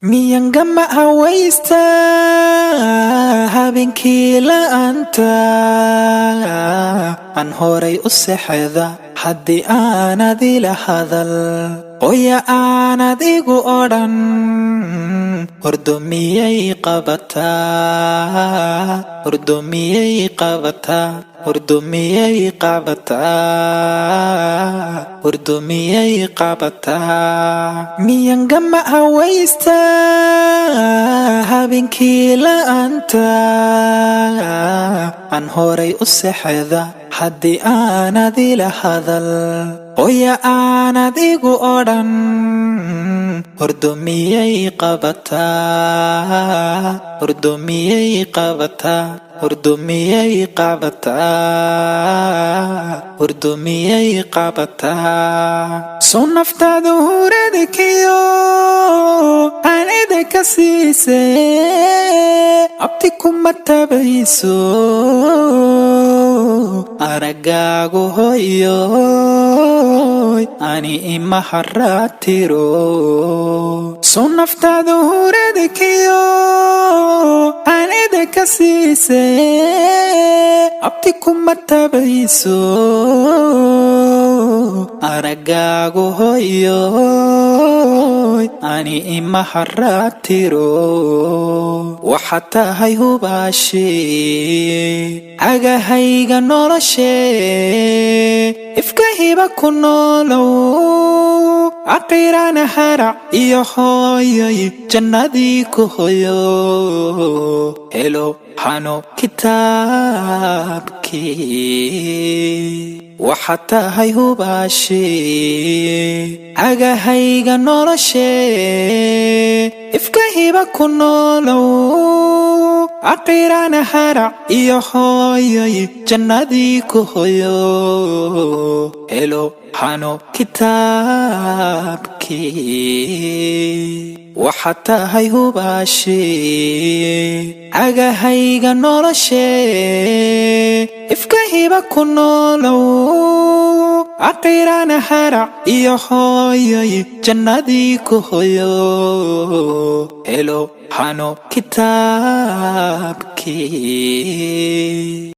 Miyaan gama hawaysta habeenkii la'aanta aan horay u seexda haddii aanad ila hadal qoya aanad igu odhan hurdo miyay qabataa hurdo miyay qabataa hurdo miyay qabataa hurdo miyay qabataa miyaan gama hawaysta habeenkii la'aanta aan horay u seexda haddii aanad ila hadal qoya aanad igu odhan hurdo miyay qabataa hurdo miyay qabataa hurdo miyay qabataa hurdo miyay qabataa soo naftaada huradkiyo aanida ka siisay abti kuma tabayso aragaagu hoyoy ani ima haratiro soo naftaada huradkiyo aanida ka siisay abti kuma tabayso aragaagu hoyoy ani ima haratiro waxaad tahay hubaashi cagahayga noloshee ifka hiba ku noolow aqirana harac iyo hooyoy jannadii ku hoyo helo hano kitaabkii waxaad tahay hubaashi cagahayga noloshee ifka hiba ku noolow aqirana harac iyo hooyoy jannadii ku hoyo helo hano kitaabkii waxaad tahay hubaashi cagahayga noloshee ifka hiba ku noolow aqirana harac iyo hooyoy jannadii ku hoyo helo hano kitaabkii